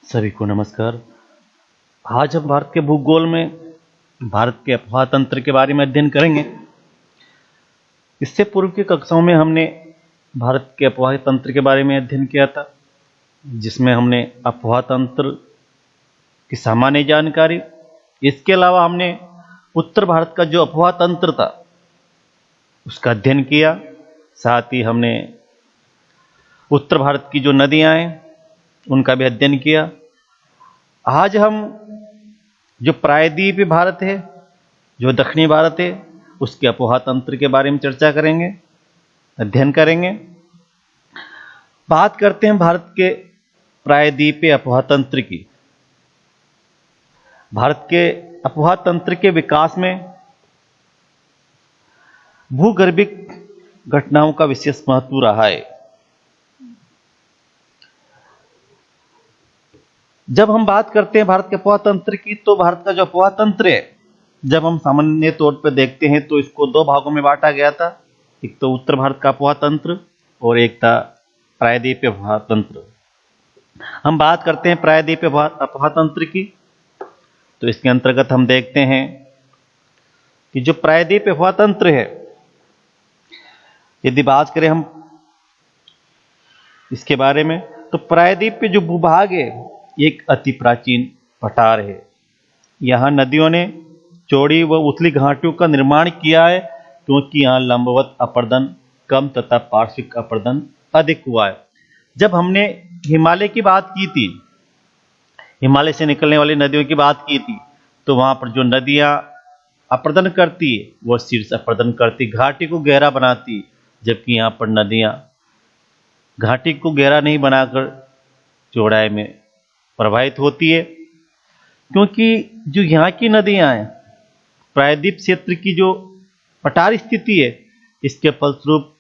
सभी को नमस्कार। आज हम भारत के भूगोल में भारत के अफवाह तंत्र के बारे में अध्ययन करेंगे। इससे पूर्व की कक्षाओं में हमने भारत के अफवाह तंत्र के बारे में अध्ययन किया था, जिसमें हमने अफवाह तंत्र की सामान्य जानकारी, इसके अलावा हमने उत्तर भारत का जो अफवाह तंत्र था उसका अध्ययन किया। साथ ही हमने उत्तर भारत की जो नदियां हैं उनका भी अध्ययन किया। आज हम जो प्रायद्वीपीय भारत है, जो दक्षिणी भारत है, उसके अफवाह तंत्र के बारे में चर्चा करेंगे, अध्ययन करेंगे। बात करते हैं भारत के प्रायद्वीपीय अफवाह तंत्र की। भारत के अफवाह तंत्र के विकास में भूगर्भिक घटनाओं का विशेष महत्व रहा है। जब हम बात करते हैं भारत के अफवाह तंत्र की, तो भारत का जो अफवाह तंत्र है, जब हम सामान्य तौर पर देखते हैं तो इसको दो भागों में बांटा गया था। एक तो उत्तर भारत का अफवाह तंत्र और एक था प्रायद्वीपीय अफवाह तंत्र। हम बात करते हैं प्रायद्वीपीय अफवाह तंत्र की, तो इसके अंतर्गत हम देखते हैं कि जो प्रायद्वीपीय अफवाह तंत्र है, यदि बात करें हम इसके बारे में, तो प्रायद्वीप पे जो भूभाग है एक अति प्राचीन पठार है। यहाँ नदियों ने चौड़ी व उथली घाटियों का निर्माण किया है, क्योंकि यहाँ लंबवत अपर्दन कम तथा पार्श्विक अपर्दन अधिक हुआ है। जब हमने हिमालय की बात की थी, हिमालय से निकलने वाली नदियों की बात की थी, तो वहां पर जो नदियां अपर्दन करती है वह शीर्ष अपर्दन करती, घाटी को गहरा बनाती, जबकि यहाँ पर नदियां घाटी को गहरा नहीं बनाकर चौड़ाई में प्रवाहित होती है। क्योंकि जो यहाँ की नदियां हैं, प्रायद्वीप क्षेत्र की जो पठार स्थिति है, इसके फलस्वरूप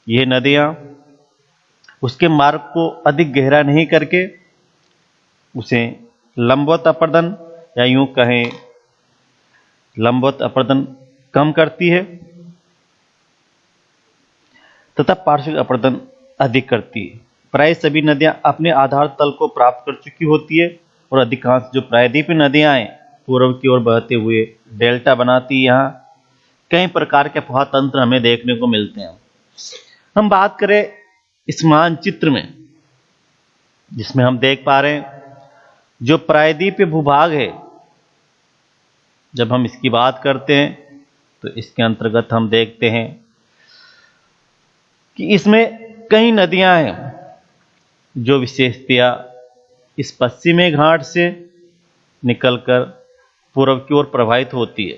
ये नदियां उसके मार्ग को अधिक गहरा नहीं करके उसे लंबवत अपर्दन, या यूं कहें लंबवत अपर्दन कम करती है तथा पार्श्विक अपर्दन अधिक करती है। प्राय सभी नदियां अपने आधार तल को प्राप्त कर चुकी होती है और अधिकांश जो प्रायद्वीपीय नदियां हैं पूर्व की ओर बहते हुए डेल्टा बनाती है। यहाँ कई प्रकार के अफवाह तंत्र हमें देखने को मिलते हैं। हम बात करें इस मानचित्र में, जिसमें हम देख पा रहे हैं जो प्रायद्वीपीय भूभाग है, जब हम इसकी बात करते हैं तो इसके अंतर्गत हम देखते हैं कि इसमें कई नदियां हैं जो विशेषतया इस पश्चिमी घाट से निकलकर पूर्व की ओर प्रवाहित होती है।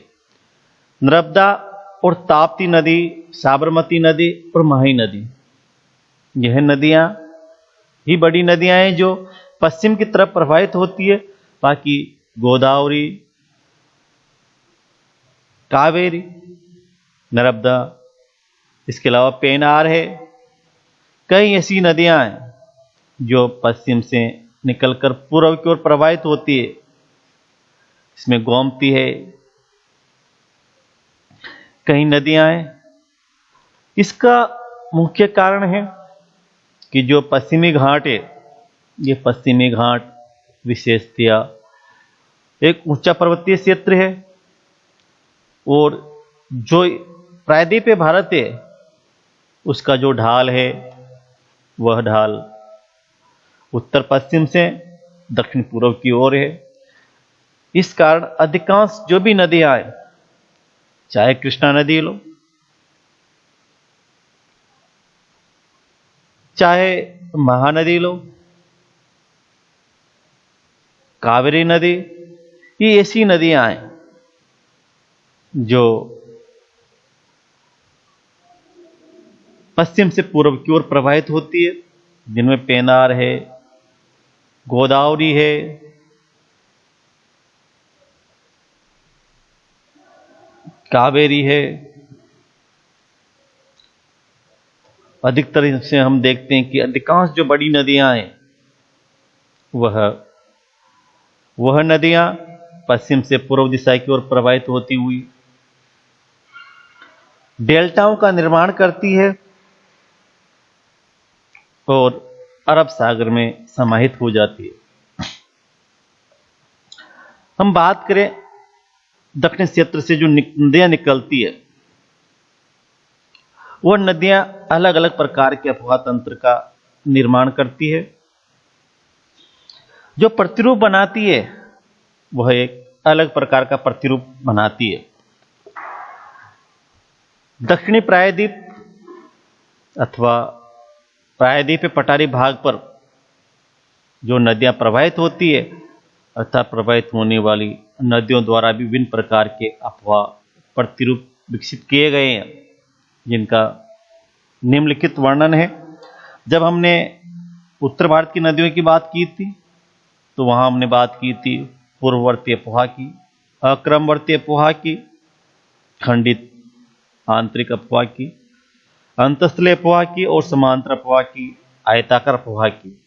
नर्मदा और ताप्ती नदी, साबरमती नदी और माही नदी, यह नदियां ही बड़ी नदियां हैं जो पश्चिम की तरफ प्रवाहित होती है। बाकी गोदावरी, कावेरी, नर्मदा, इसके अलावा पेनार है, कई ऐसी नदियां हैं जो पश्चिम से निकलकर पूर्व की ओर प्रवाहित होती है। इसमें गोमती है, कई नदियां हैं। इसका मुख्य कारण है कि जो पश्चिमी घाट है, ये पश्चिमी घाट विशेषतया एक ऊंचा पर्वतीय क्षेत्र है, और जो प्रायद्वीपीय भारत है उसका जो ढाल है वह ढाल उत्तर पश्चिम से दक्षिण पूर्व की ओर है। इस कारण अधिकांश जो भी नदियां हैं, चाहे कृष्णा नदी लो, चाहे महानदी लो, कावेरी नदी, ये ऐसी नदियां हैं जो पश्चिम से पूर्व की ओर प्रवाहित होती है, जिनमें पेनार है, गोदावरी है, कावेरी है। अधिकतर से हम देखते हैं कि अधिकांश जो बड़ी नदियां हैं वह नदियां पश्चिम से पूर्व दिशा की ओर प्रवाहित होती हुई डेल्टाओं का निर्माण करती है और अरब सागर में समाहित हो जाती है। हम बात करें दक्षिण क्षेत्र से जो नदियां निकलती है, वह नदियां अलग अलग प्रकार के अफवाह तंत्र का निर्माण करती है। जो प्रतिरूप बनाती है वह एक अलग प्रकार का प्रतिरूप बनाती है। दक्षिणी प्रायद्वीप अथवा प्रायद्वीप पठारी भाग पर जो नदियां प्रवाहित होती है अर्थात प्रवाहित होने वाली नदियों द्वारा भी विभिन्न प्रकार के अफवाह प्रतिरूप विकसित किए गए हैं, जिनका निम्नलिखित वर्णन है। जब हमने उत्तर भारत की नदियों की बात की थी तो वहां हमने बात की थी पूर्ववर्ती अफवाह की, अक्रमवर्ती अफवाह की, खंडित आंतरिक अफवाह की, अंतस्थलीय अफवाह की और समांतर अफवाह की, आयताकार अफवाह की।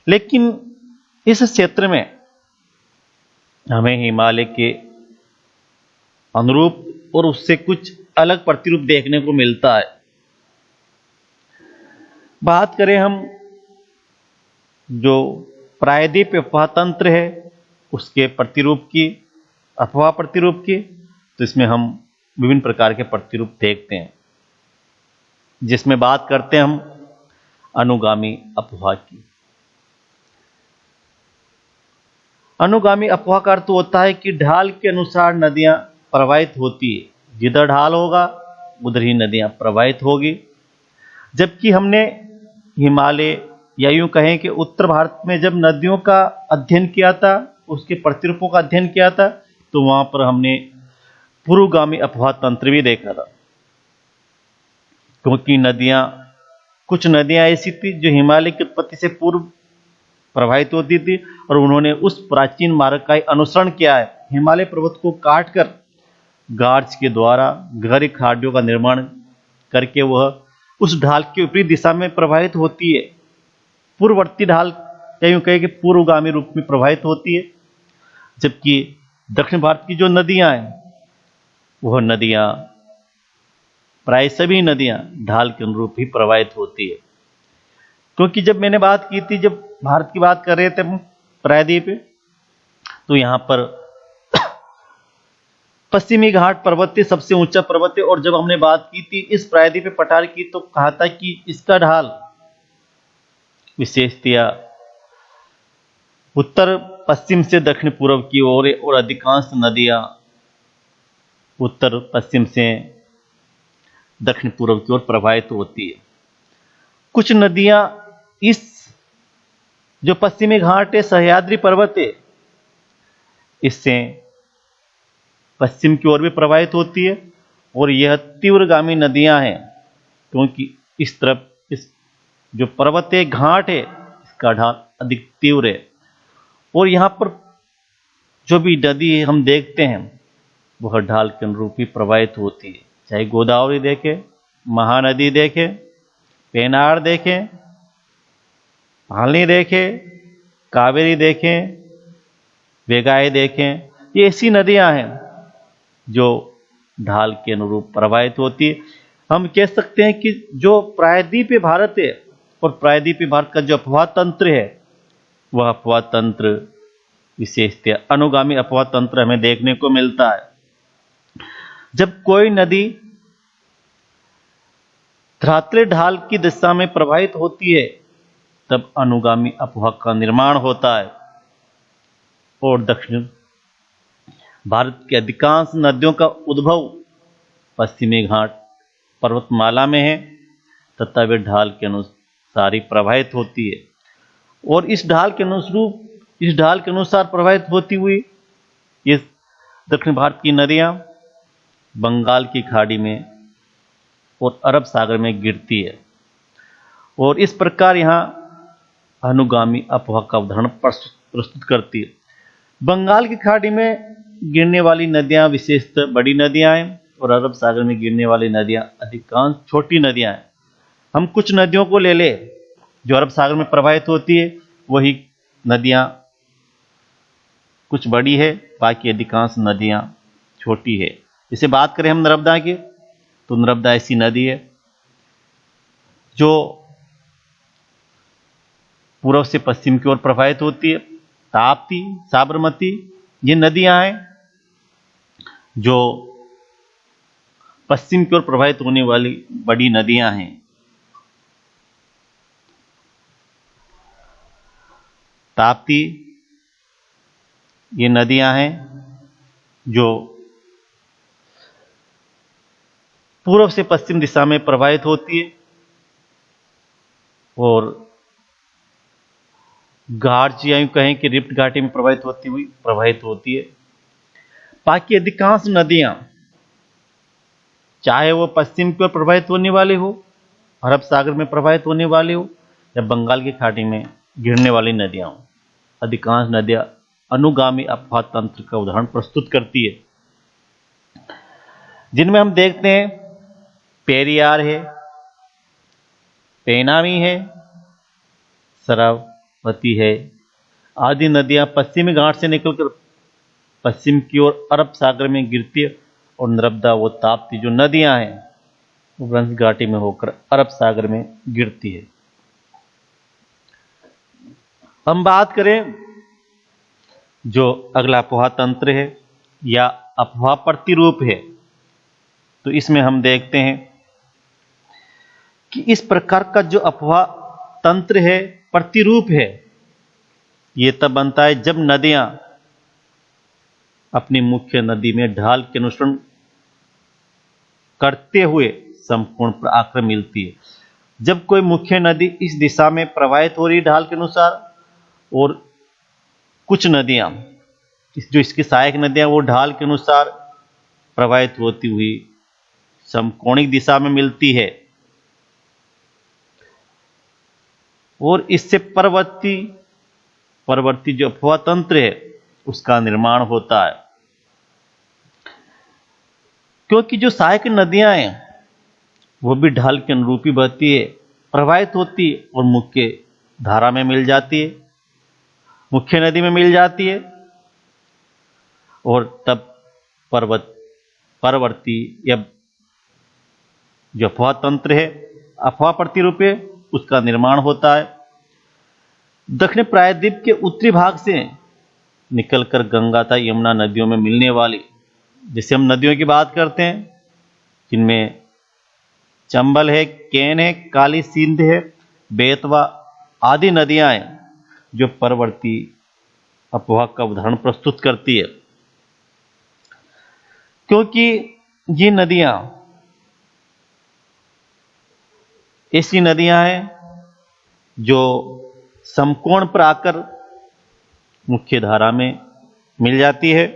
लेकिन इस क्षेत्र में हमें हिमालय के अनुरूप और उससे कुछ अलग प्रतिरूप देखने को मिलता है। बात करें हम जो प्रायद्वीप अफवाह तंत्र है उसके प्रतिरूप की, अफवाह प्रतिरूप की, तो इसमें हम विभिन्न प्रकार के प्रतिरूप देखते हैं, जिसमें बात करते हैं हम अनुगामी अफवाह की। अनुगामी अफवाह का अर्थ होता है कि ढाल के अनुसार नदियां प्रवाहित होती है, जिधर ढाल होगा उधर ही नदियां प्रवाहित होगी। जबकि हमने हिमालय या यूं कहें कि उत्तर भारत में जब नदियों का अध्ययन किया था, उसके प्रतिरूपों का अध्ययन किया था, तो वहां पर हमने पूर्वगामी अफवाह तंत्र भी देखा था। क्योंकि कुछ नदियां ऐसी थी जो हिमालय की उत्पत्ति से पूर्व प्रवाहित होती थी और उन्होंने उस प्राचीन मार्ग का अनुसरण किया है। हिमालय पर्वत को काटकर गार्च के द्वारा गहरी खाड़ियों का निर्माण करके वह उस ढाल के विपरीत दिशा में प्रवाहित होती है। पूर्ववर्ती ढाल या यूं कहें कि पूर्वगामी रूप में प्रवाहित होती है। जबकि दक्षिण भारत की जो नदियां हैं वह नदियां प्राय सभी नदियां ढाल के अनुरूप ही प्रवाहित होती है। क्योंकि जब मैंने बात की थी, जब भारत की बात कर रहे थे हम प्रायद्वीप, तो यहां पर पश्चिमी घाट पर्वत सबसे ऊंचा पर्वत है। और जब हमने बात की थी इस प्रायद्वीप पठार की तो कहा था कि इसका ढाल विशेषतया उत्तर पश्चिम से दक्षिण पूर्व की ओर है और अधिकांश नदियां उत्तर पश्चिम से दक्षिण पूर्व की ओर प्रवाहित होती है। कुछ नदियां इस जो पश्चिमी घाट है, सह्याद्री पर्वत है, इससे पश्चिम की ओर भी प्रवाहित होती है और यह तीव्रगामी नदियां हैं, क्योंकि इस तरफ इस जो पर्वत है, घाट है, इसका ढाल अधिक तीव्र है। और यहां पर जो भी नदी हम देखते हैं वह ढाल के अनुरूप ही प्रवाहित होती है। चाहे गोदावरी देखें, महानदी देखें, पेनार देखें, हालनी देखें, कावेरी देखें, वेगाई देखें, ये ऐसी नदियां हैं जो ढाल के अनुरूप प्रवाहित होती है। हम कह सकते हैं कि जो प्रायद्वीपीय भारत है और प्रायद्वीपीय भारत का जो अफवाह तंत्र है वह अफवाह तंत्र विशेषतः अनुगामी अफवाह तंत्र हमें देखने को मिलता है। जब कोई नदी धरातलीय ढाल की दिशा में प्रवाहित होती है तब अनुगामी अफवाह का निर्माण होता है। और दक्षिण भारत की अधिकांश नदियों का उद्भव पश्चिमी घाट पर्वतमाला में है तथा वे ढाल के अनुसार ही प्रवाहित होती है। और इस ढाल के अनुसार प्रवाहित होती हुई ये दक्षिण भारत की नदियां बंगाल की खाड़ी में और अरब सागर में गिरती है। और इस प्रकार यहाँ अनुगामी अफवाह का उदाहरण प्रस्तुत करती है। बंगाल की खाड़ी में गिरने वाली नदियां विशेषतः बड़ी नदियां हैं और अरब सागर में गिरने वाली नदियां अधिकांश छोटी नदियां हैं। हम कुछ नदियों को ले ले जो अरब सागर में प्रवाहित होती है, वही नदियां कुछ बड़ी है, बाकी अधिकांश नदियां छोटी है। जैसे बात करें हम नर्मदा की, तो नर्मदा ऐसी नदी है जो पूर्व से पश्चिम की ओर प्रवाहित होती है। ताप्ती, साबरमती ये नदियां हैं जो पश्चिम की ओर प्रवाहित होने वाली बड़ी नदियां हैं। ताप्ती, ये नदियां हैं जो पूर्व से पश्चिम दिशा में प्रवाहित होती है और घाट या यूं कहें कि रिफ्ट घाटी में प्रवाहित होती है। बाकी अधिकांश नदियां, चाहे वो पश्चिम की ओर प्रवाहित होने वाली हो, अरब सागर में प्रवाहित होने वाली हो, या बंगाल की खाड़ी में गिरने वाली नदियां हो, अधिकांश नदियां अनुगामी अपवाह तंत्र का उदाहरण प्रस्तुत करती है, जिनमें हम देखते हैं पेरियार है, पेनामी है, शरावती है आदि नदियां पश्चिमी घाट से निकलकर पश्चिम की ओर अरब सागर में गिरती है, और नर्मदा व ताप्ती जो नदियां हैं वो ब्रह्मपुत्र घाटी में होकर अरब सागर में गिरती है। हम बात करें जो अगला अपवाह तंत्र है या अपवाह प्रतिरूप है, तो इसमें हम देखते हैं कि इस प्रकार का जो अपवाह तंत्र है, प्रतिरूप है, ये तब बनता है जब नदियां अपनी मुख्य नदी में ढाल के अनुसरण करते हुए संपूर्ण पर आकर मिलती है। जब कोई मुख्य नदी इस दिशा में प्रवाहित हो रही ढाल के अनुसार, और कुछ नदियां जो इसकी सहायक नदियां वो ढाल के अनुसार प्रवाहित होती हुई समकोणिक दिशा में मिलती है, और इससे परवर्ती जो अपवाह तंत्र है उसका निर्माण होता है। क्योंकि जो सहायक नदियां हैं वो भी ढाल के अनुरूप ही बहती है, प्रवाहित होती है और मुख्य धारा में मिल जाती है, मुख्य नदी में मिल जाती है, और तब परवर्ती या जो अपवाह तंत्र है, अपवाह प्रतिरूप है, उसका निर्माण होता है। दक्षिण प्रायद्वीप के उत्तरी भाग से निकलकर गंगा तथा यमुना नदियों में मिलने वाली, जैसे हम नदियों की बात करते हैं जिनमें चंबल है, केन है, काली सिंध है, बेतवा आदि नदियां हैं जो परवर्ती अपवाह का उदाहरण प्रस्तुत करती है। क्योंकि ये नदियां ऐसी नदियां हैं जो समकोण पर आकर मुख्य धारा में मिल जाती है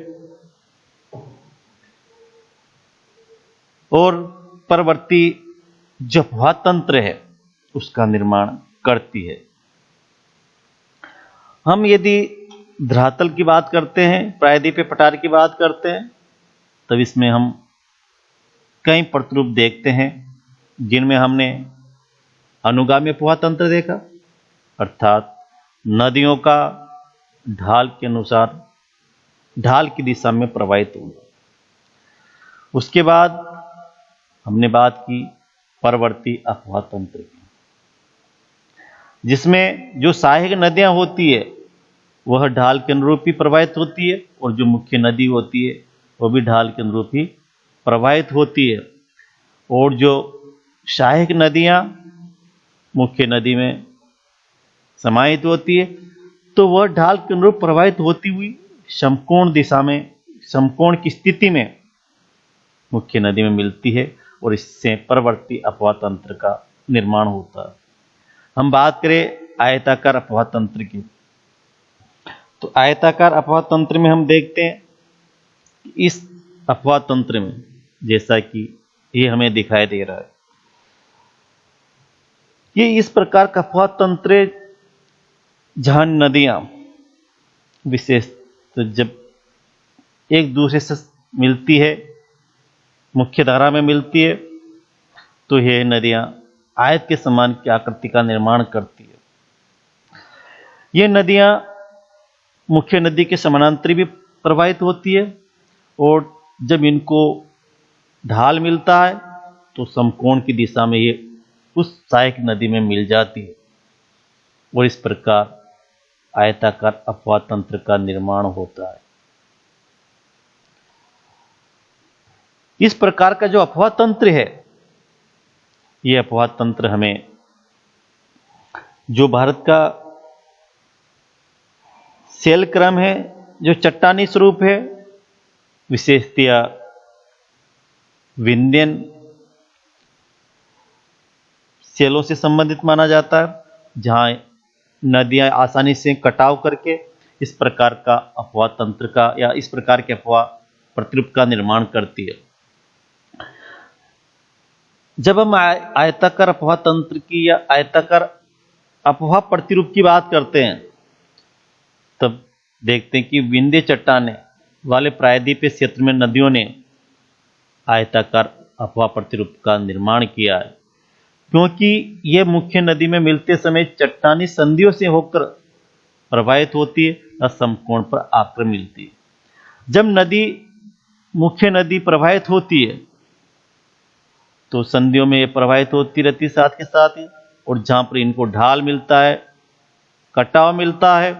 और परवर्ती जो अपवाह तंत्र है उसका निर्माण करती है। हम यदि धरातल की बात करते हैं, प्रायद्वीपीय पठार की बात करते हैं, तब इसमें हम कई प्रतिरूप देखते हैं जिनमें हमने अनुगामी अपवाह तंत्र देखा, अर्थात नदियों का ढाल के अनुसार ढाल की दिशा में प्रवाहित होना। उसके बाद हमने बात की परवर्ती अपवाह तंत्र की, जिसमें जो सहायक नदियां होती है वह ढाल के अनुरूप ही प्रवाहित होती है, और जो मुख्य नदी होती है वह भी ढाल के अनुरूप ही प्रवाहित होती है, और जो सहायक नदियां मुख्य नदी में समाहित होती है तो वह ढाल के अनुरूप प्रवाहित होती हुई समकोण दिशा में, समकोण की स्थिति में मुख्य नदी में मिलती है, और इससे परवर्ती अपवाह तंत्र का निर्माण होता है। हम बात करें आयताकार अपवाह तंत्र की, तो आयताकार अपवाह तंत्र में हम देखते हैं इस अपवाह तंत्र में, जैसा कि ये हमें दिखाई दे रहा है, ये इस प्रकार का अपवाह तंत्र जहां नदियां विशेष तो जब एक दूसरे से मिलती है, मुख्य धारा में मिलती है, तो यह नदियां आयत के समान की आकृति का निर्माण करती है। ये नदियां मुख्य नदी के समानांतर भी प्रवाहित होती है, और जब इनको ढाल मिलता है तो समकोण की दिशा में ये उस सहायक नदी में मिल जाती है, और इस प्रकार आयताकार अपवाह तंत्र का निर्माण होता है। इस प्रकार का जो अफवाह तंत्र है, ये अफवाह तंत्र हमें जो भारत का शैल क्रम है, जो चट्टानी स्वरूप है, विशेषतया विंध्यन शैलों से संबंधित माना जाता है, जहां नदियां आसानी से कटाव करके इस प्रकार का अफवाह तंत्र का या इस प्रकार के अफवाह प्रतिरूप का निर्माण करती है। जब हम आयताकार अफवाह तंत्र की या आयताकार अफवाह प्रतिरूप की बात करते हैं, तब देखते हैं कि विंध्य चट्टाने वाले प्रायद्वीपीय क्षेत्र में नदियों ने आयताकार अफवाह प्रतिरूप का निर्माण किया है, क्योंकि यह मुख्य नदी में मिलते समय चट्टानी संधियों से होकर प्रवाहित होती है और समकोण पर आकर मिलती है। जब मुख्य नदी प्रवाहित होती है तो संधियों में प्रवाहित होती रहती साथ के साथ ही, और जहां पर इनको ढाल मिलता है, कटाव मिलता है,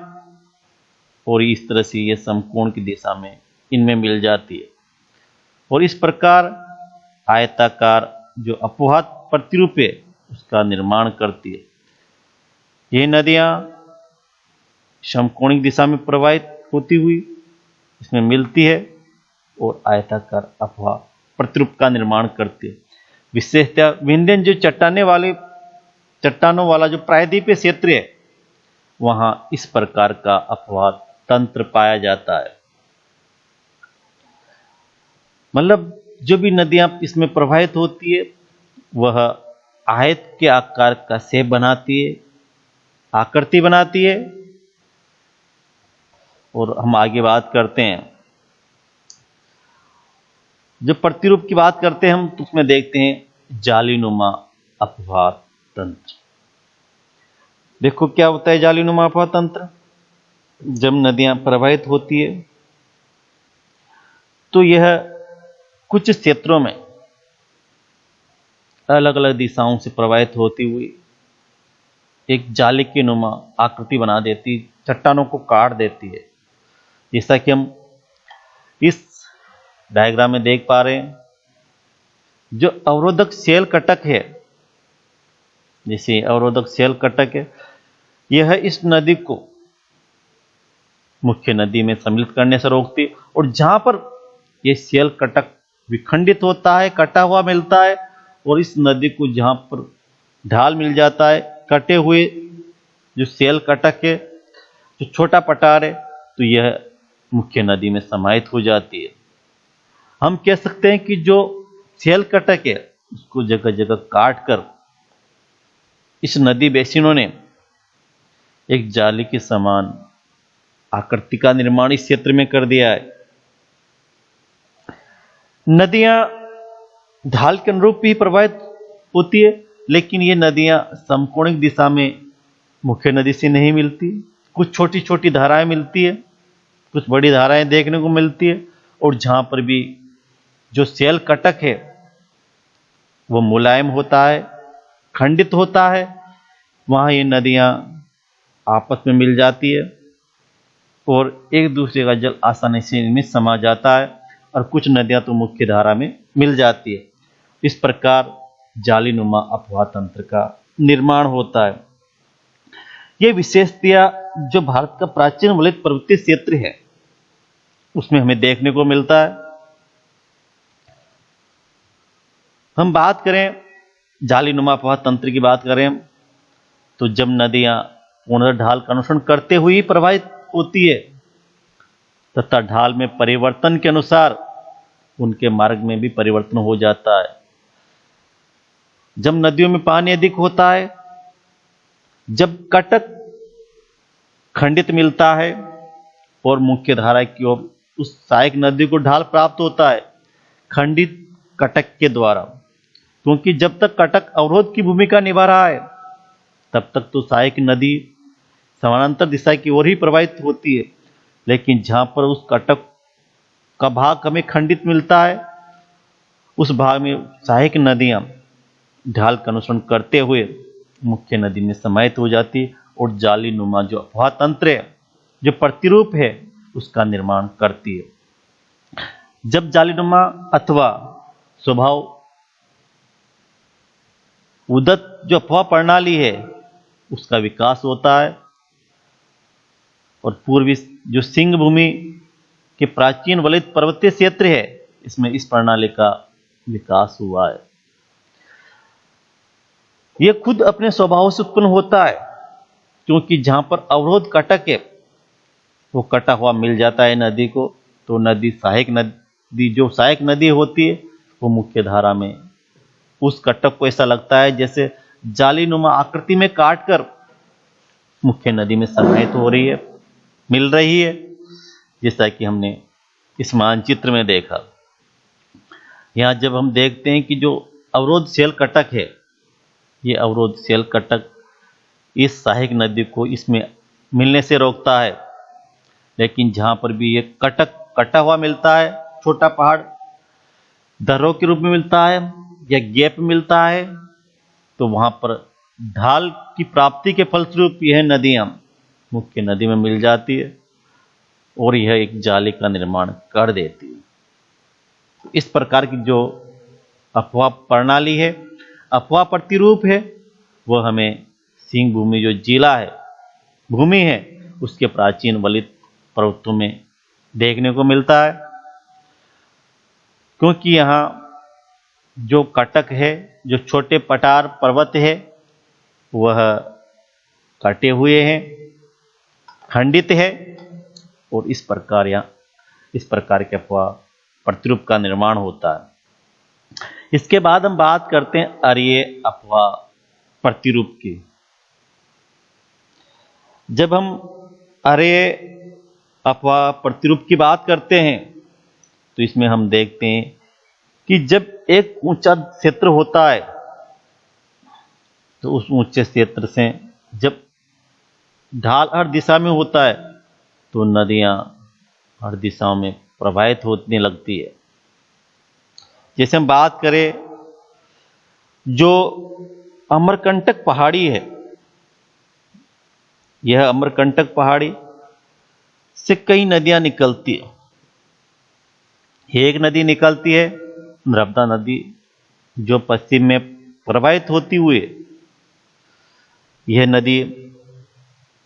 और इस तरह से ये समकोण की दिशा में इनमें मिल जाती है, और इस प्रकार आयताकार जो अफवाह प्रतिरूप है उसका निर्माण करती है। ये नदियां समकोणिक दिशा में प्रवाहित होती हुई इसमें मिलती है और आयताकार अफवाह प्रतिरूप का निर्माण करती है। विशेषतः विंध्यन जो चट्टानों वाला जो प्रायद्वीपीय क्षेत्र है, वहां इस प्रकार का अफवाह तंत्र पाया जाता है। मतलब जो भी नदियां इसमें प्रवाहित होती है वह आयत के आकार का शेप बनाती है, आकृति बनाती है। और हम आगे बात करते हैं, जब प्रतिरूप की बात करते हैं हम, तो उसमें देखते हैं जालीनुमा अफवाह तंत्र। देखो क्या होता है जालीनुमा अफवाह तंत्र। जब नदियां प्रवाहित होती है तो यह कुछ क्षेत्रों में अलग अलग दिशाओं से प्रवाहित होती हुई एक जाली की नुमा आकृति बना देती, चट्टानों को काट देती है। जैसा कि हम इस डायग्राम में देख पा रहे हैं, जो अवरोधक शैल कटक है, जैसे अवरोधक शैल कटक है, यह इस नदी को मुख्य नदी में सम्मिलित करने से रोकती है, और जहां पर यह शैल कटक विखंडित होता है, कटा हुआ मिलता है, और इस नदी को जहां पर ढाल मिल जाता है, कटे हुए जो शैल कटक है, जो छोटा पठार है, तो यह मुख्य नदी में समाहित हो जाती है। हम कह सकते हैं कि जो शैल कटक है उसको जगह जगह काट कर इस नदी बेसिनों ने एक जाली के समान आकृति का निर्माण इस क्षेत्र में कर दिया है। नदियां ढाल के अनुरूप ही प्रवाहित होती है, लेकिन ये नदियां समकोणिक दिशा में मुख्य नदी से नहीं मिलती। कुछ छोटी छोटी धाराएं मिलती है, कुछ बड़ी धाराएं देखने को मिलती है, और जहां पर भी जो शैल कटक है वो मुलायम होता है, खंडित होता है, वहां ये नदियां आपस में मिल जाती है और एक दूसरे का जल आसानी से इनमें समा जाता है, और कुछ नदियां तो मुख्य धारा में मिल जाती है। इस प्रकार जालीनुमा अफवाह तंत्र का निर्माण होता है। यह विशेषतया जो भारत का प्राचीन वलयिक पर्वतीय क्षेत्र है उसमें हमें देखने को मिलता है। हम बात करें जालीनुमा अफवाह तंत्र की बात करें, तो जब नदियां पूर्णतः ढाल का अनुसरण करते हुए ही प्रवाहित होती है तथा ढाल में परिवर्तन के अनुसार उनके मार्ग में भी परिवर्तन हो जाता है। जब नदियों में पानी अधिक होता है, जब कटक खंडित मिलता है और मुख्य धारा की ओर उस सहायक नदी को ढाल प्राप्त होता है खंडित कटक के द्वारा, क्योंकि जब तक कटक अवरोध की भूमिका निभा रहा है तब तक तो सहायक नदी समानांतर दिशा की ओर ही प्रवाहित होती है, लेकिन जहां पर उस कटक का भाग हमें खंडित मिलता है उस भाग में सहायक नदियां ढाल का अनुसरण करते हुए मुख्य नदी में समाहित हो जाती है और जालीनुमा जो अफवाह तंत्र है, जो प्रतिरूप है, उसका निर्माण करती है। जब जालीनुमा अथवा स्वभाव उदत जो अफवाह प्रणाली है उसका विकास होता है, और पूर्वी जो सिंह भूमि के प्राचीन वलित पर्वतीय क्षेत्र है इसमें इस प्रणाली का विकास हुआ है। यह खुद अपने स्वभाव से उत्पन्न होता है, क्योंकि जहां पर अवरोध कटक है वो कटा हुआ मिल जाता है नदी को, तो नदी सहायक नदी जो सहायक नदी होती है वो मुख्य धारा में उस कटक को ऐसा लगता है जैसे जालीनुमा आकृति में काटकर मुख्य नदी में समाहित हो रही है, मिल रही है, जैसा कि हमने इस मानचित्र में देखा। यहां जब हम देखते हैं कि जो अवरोधशील कटक है, ये अवरोधशील कटक इस सहायक नदी को इसमें मिलने से रोकता है, लेकिन जहां पर भी ये कटक कटा हुआ मिलता है, छोटा पहाड़ दर्रों के रूप में मिलता है या गैप मिलता है, तो वहां पर ढाल की प्राप्ति के फलस्वरूप यह नदियां मुख्य नदी में मिल जाती है और यह एक जाली का निर्माण कर देती है। इस प्रकार की जो अफवाह प्रणाली है, अफवाह प्रतिरूप है, वह हमें सिंह भूमि जो जिला है, भूमि है, उसके प्राचीन वलित पर्वतों में देखने को मिलता है। क्योंकि यहाँ जो कटक है, जो छोटे पठार पर्वत है, वह कटे हुए हैं, खंडित है, और इस प्रकार के अफवाह प्रतिरूप का निर्माण होता है। इसके बाद हम बात करते हैं अरीय अफवाह प्रतिरूप की। जब हम अरीय अफवाह प्रतिरूप की बात करते हैं तो इसमें हम देखते हैं कि जब एक ऊंचा क्षेत्र होता है तो उस ऊंचे क्षेत्र से जब ढाल हर दिशा में होता है तो नदियां हर दिशाओं में प्रवाहित होने लगती है। जैसे हम बात करें जो अमरकंटक पहाड़ी है, यह अमरकंटक पहाड़ी से कई नदियां निकलती है। एक नदी निकलती है नर्मदा नदी, जो पश्चिम में प्रवाहित होती हुई यह नदी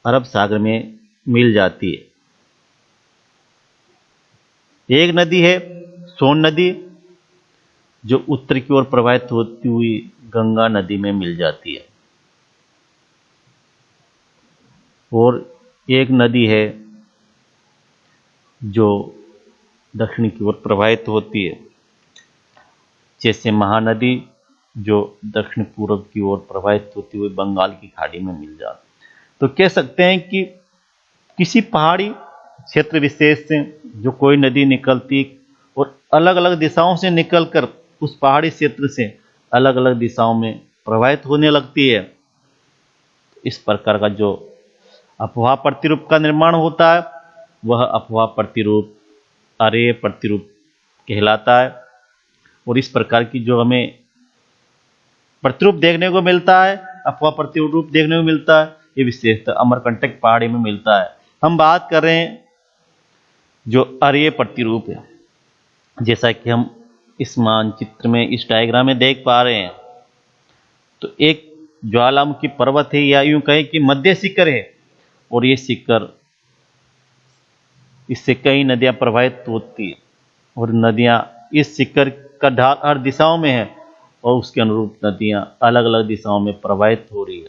अरब सागर में मिल जाती है। एक नदी है सोन नदी, जो उत्तर की ओर प्रवाहित होती हुई गंगा नदी में मिल जाती है, और एक नदी है जो दक्षिण की ओर प्रवाहित होती है, जैसे महानदी, जो दक्षिण पूर्व की ओर प्रवाहित होती हुई बंगाल की खाड़ी में मिल जाती। तो कह सकते हैं कि किसी पहाड़ी क्षेत्र विशेष से जो कोई नदी निकलती और अलग अलग दिशाओं से निकलकर उस पहाड़ी क्षेत्र से अलग अलग दिशाओं में प्रवाहित होने लगती है, इस प्रकार का जो अफवाह प्रतिरूप का निर्माण होता है वह अफवाह प्रतिरूप अरीय प्रतिरूप कहलाता है। और इस प्रकार की जो हमें प्रतिरूप देखने को मिलता है, अफवाह प्रतिरूप देखने को मिलता है, ये विशेषतः अमरकंटक पहाड़ी में मिलता है। हम बात कर रहे हैं जो अरीय प्रतिरूप है, जैसा कि हम इस मानचित्र में, इस डायग्राम में देख पा रहे हैं, तो एक ज्वालामुखी पर्वत है, या यूं कहें कि मध्य शिखर है, और ये शिखर, इससे कई नदियां प्रवाहित होती है, और नदियां इस शिखर का ढाल हर दिशाओं में है, और उसके अनुरूप नदियां अलग अलग दिशाओं में प्रवाहित हो रही है।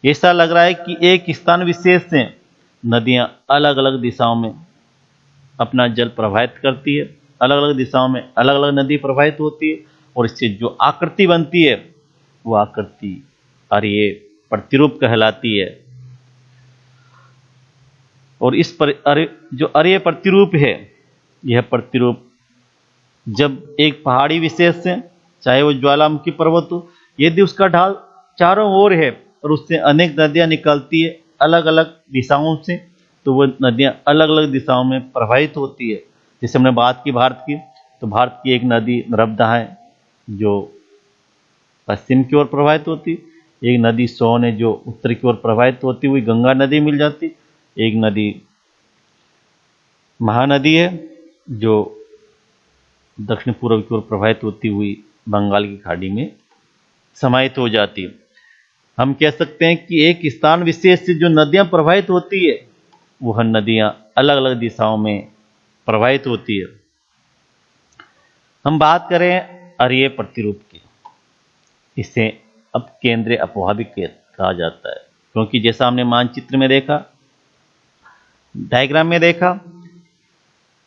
ऐसा लग रहा है कि एक स्थान विशेष से नदियां अलग अलग दिशाओं में अपना जल प्रवाहित करती है, अलग अलग दिशाओं में अलग अलग नदी प्रवाहित होती है, और इससे जो आकृति बनती है वो आकृति अरीय प्रतिरूप कहलाती है। और इस पर जो अरीय प्रतिरूप है, यह प्रतिरूप जब एक पहाड़ी विशेष से, चाहे वो ज्वालामुखी पर्वत हो, यदि उसका ढाल चारों ओर है और उससे अनेक नदियां निकलती है अलग अलग दिशाओं से, तो वह नदियां अलग अलग दिशाओं में प्रवाहित होती है। जैसे हमने बात की भारत की, तो भारत की एक नदी नर्मदा है जो पश्चिम की ओर प्रवाहित होती, एक नदी सोन है जो उत्तर की ओर प्रवाहित होती हुई गंगा नदी मिल जाती, एक नदी महानदी है जो दक्षिण पूर्व की ओर प्रवाहित होती हुई बंगाल की खाड़ी में समाहित हो जाती है। हम कह सकते हैं कि एक स्थान विशेष से जो नदियां प्रवाहित होती है वह नदियां अलग अलग दिशाओं में प्रवाहित होती है। हम बात करें अरीय प्रतिरूप की, इसे अब केंद्रीय अपवाह भी कहा जाता है, क्योंकि जैसा हमने मानचित्र में देखा, डायग्राम में देखा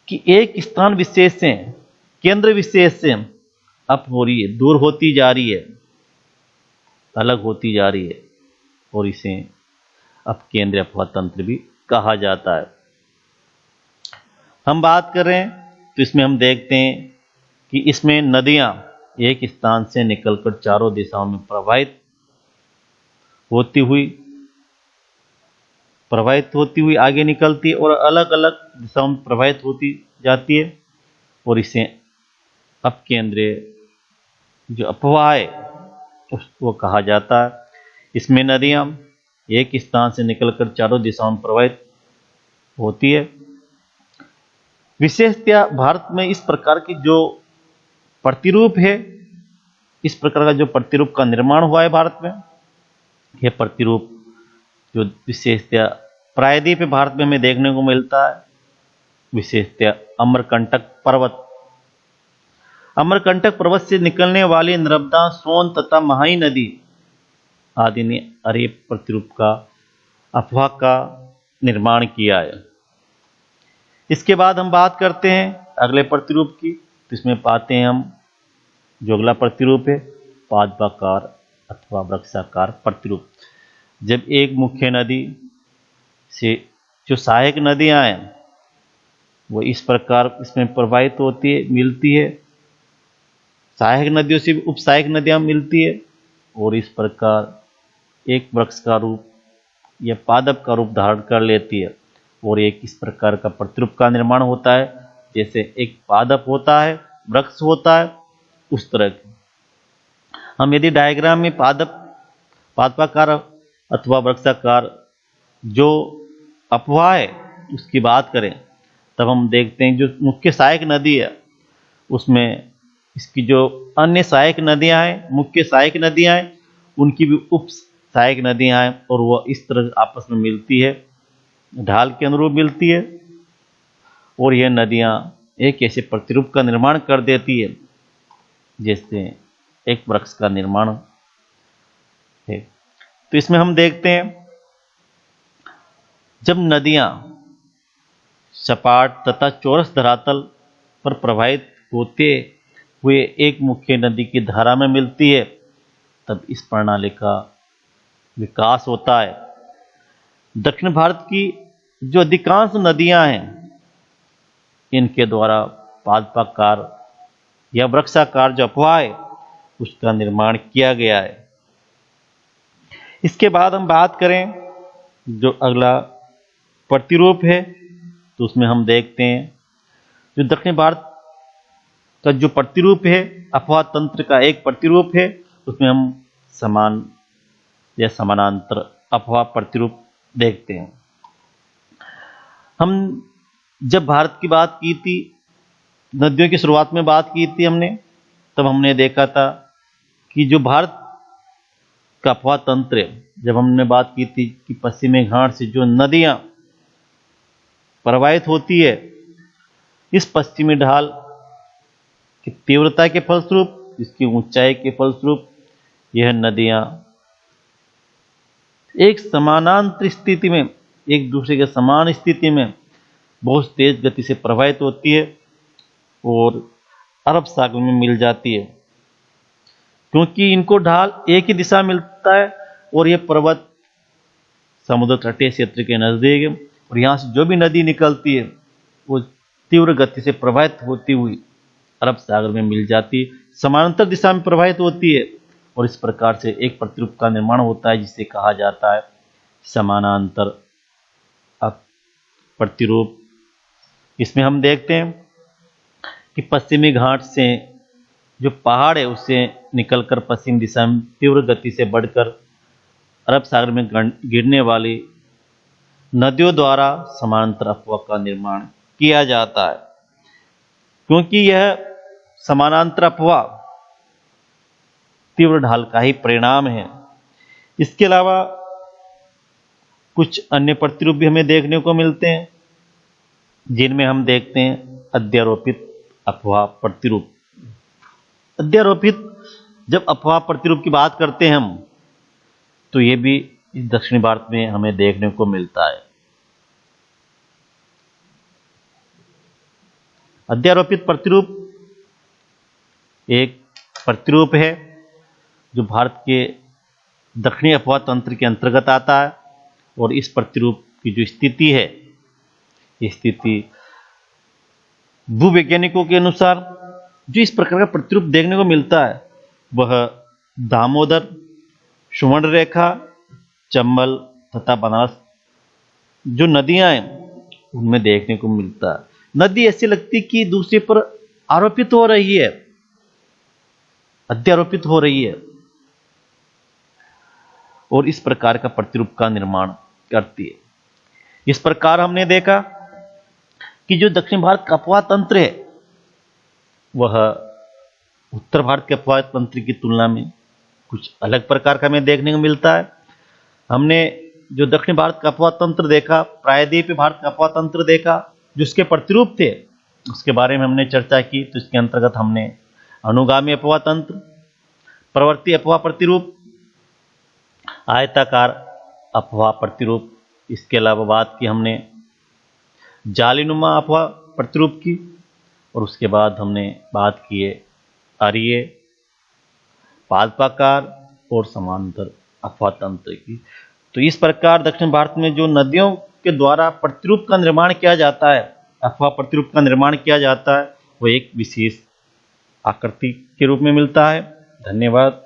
कि एक स्थान विशेष से, केंद्र विशेष से अप हो रही है, दूर होती जा रही है, अलग होती जा रही है, और इसे अब केंद्रीय अपवाह तंत्र भी कहा जाता है। हम बात कर रहे हैं तो इसमें हम देखते हैं कि इसमें नदियां एक स्थान से निकलकर चारों दिशाओं में प्रवाहित होती हुई आगे निकलती है और अलग अलग दिशाओं में प्रवाहित होती जाती है, और इसे अब केंद्रीय जो अपवाह है उसको कहा जाता है। इसमें नदियां एक स्थान से निकलकर चारों दिशाओं में प्रवाहित होती है। विशेषतया भारत में इस प्रकार की जो प्रतिरूप है, इस प्रकार का जो प्रतिरूप का निर्माण हुआ है भारत में, यह प्रतिरूप जो विशेषतया प्रायद्वीप भारत में हमें देखने को मिलता है, विशेषतया अमरकंटक पर्वत से निकलने वाली नर्मदा, सोन तथा महाई नदी आदि ने अरीय प्रतिरूप का अपवाह का निर्माण किया है। इसके बाद हम बात करते हैं अगले प्रतिरूप की, तो इसमें पाते हैं हम जो अगला प्रतिरूप है पादपाकार अथवा वृक्षाकार प्रतिरूप। जब एक मुख्य नदी से जो सहायक नदियां हैं वो इस प्रकार इसमें प्रवाहित होती है, मिलती है, सहायक नदियों से उप सहायक नदियां मिलती है, और इस प्रकार एक वृक्ष का रूप या पादप का रूप धारण कर लेती है, और एक इस प्रकार का प्रतिरूप का निर्माण होता है। जैसे एक पादप होता है, वृक्ष होता है, उस तरह के हम यदि डायग्राम में पादपाकार अथवा वृक्षाकार जो अपवाह है उसकी बात करें, तब हम देखते हैं जो मुख्य सहायक नदी है उसमें इसकी जो अन्य सहायक नदियां हैं, मुख्य सहायक नदियां हैं, उनकी भी उप सहायक नदियां हैं, और वह इस तरह आपस में मिलती है, ढाल के अनुरूप मिलती है, और यह नदियां एक ऐसे प्रतिरूप का निर्माण कर देती है जैसे एक वृक्ष का निर्माण है। तो इसमें हम देखते हैं जब नदियां सपाट तथा चौरस धरातल पर प्रवाहित होते हुए एक मुख्य नदी की धारा में मिलती है, तब इस प्रणाली का विकास होता है। दक्षिण भारत की जो अधिकांश नदियां हैं इनके द्वारा पादपाकार या वृक्षाकार जो अपवाह है उसका निर्माण किया गया है। इसके बाद हम बात करें जो अगला प्रतिरूप है, तो उसमें हम देखते हैं जो दक्षिण भारत का जो प्रतिरूप है अपवाह तंत्र का एक प्रतिरूप है, उसमें हम समान या समानांतर अपवाह प्रतिरूप देखते हैं। हम जब भारत की बात की थी, नदियों की शुरुआत में बात की थी हमने, तब हमने देखा था कि जो भारत का अपवाह तंत्र है, जब हमने बात की थी कि पश्चिमी घाट से जो नदियां प्रवाहित होती है, इस पश्चिमी ढाल की तीव्रता के फलस्वरूप, इसकी ऊंचाई के फलस्वरूप यह नदियां एक समानांतर स्थिति में, एक दूसरे के समान स्थिति में बहुत तेज गति से प्रवाहित होती है और अरब सागर में मिल जाती है, क्योंकि इनको ढाल एक ही दिशा मिलता है और यह पर्वत समुद्र तटीय क्षेत्र के नजदीक है, और यहाँ से जो भी नदी निकलती है वो तीव्र गति से प्रवाहित होती हुई अरब सागर में मिल जाती है, समानांतर दिशा में प्रवाहित होती है, और इस प्रकार से एक प्रतिरूप का निर्माण होता है जिसे कहा जाता है समानांतर प्रतिरूप। इसमें हम देखते हैं कि पश्चिमी घाट से जो पहाड़ है उससे निकलकर पश्चिम दिशा में तीव्र गति से बढ़कर अरब सागर में गिरने वाली नदियों द्वारा समानांतर अपवाह का निर्माण किया जाता है, क्योंकि यह समानांतर अपवाह तीव्र ढाल का ही परिणाम है। इसके अलावा कुछ अन्य प्रतिरूप भी हमें देखने को मिलते हैं, जिनमें हम देखते हैं अध्यारोपित अफवाह प्रतिरूप। अध्यारोपित जब अफवाह प्रतिरूप की बात करते हैं हम, तो ये भी इस दक्षिणी भारत में हमें देखने को मिलता है। अध्यारोपित प्रतिरूप एक प्रतिरूप है जो भारत के दक्षिणी अफवाह तंत्र के अंतर्गत आता है, और इस प्रतिरूप की जो स्थिति है, ये स्थिति भूवैज्ञानिकों के अनुसार जो इस प्रकार का प्रतिरूप देखने को मिलता है वह दामोदर, सुवर्ण रेखा, चंबल तथा बनारस जो नदियां हैं उनमें देखने को मिलता है। नदी ऐसी लगती कि दूसरे पर आरोपित हो रही है, अध्यारोपित हो रही है, और इस प्रकार का प्रतिरूप का निर्माण करती है। इस प्रकार हमने देखा कि जो दक्षिण भारत का अफवाह तंत्र है वह उत्तर भारत के अफवाह तंत्र की तुलना में कुछ अलग प्रकार का हमें देखने को मिलता है। हमने जो दक्षिण भारत का अफवाह तंत्र देखा, प्रायद्वीपीय भारत का अफवाह तंत्र देखा, जो उसके प्रतिरूप थे उसके बारे में हमने चर्चा की। तो इसके अंतर्गत हमने अनुगामी अफवाह तंत्र, प्रवर्ती अफवाह प्रतिरूप, आयताकार अफवाह प्रतिरूप, इसके अलावा बात की हमने जालीनुमा अफवाह प्रतिरूप की, और उसके बाद हमने बात की है अरीय, पादपाकार और समांतर अफवाह तंत्र की। तो इस प्रकार दक्षिण भारत में जो नदियों के द्वारा प्रतिरूप का निर्माण किया जाता है, अफवाह प्रतिरूप का निर्माण किया जाता है, वो एक विशेष आकृति के रूप में मिलता है। धन्यवाद।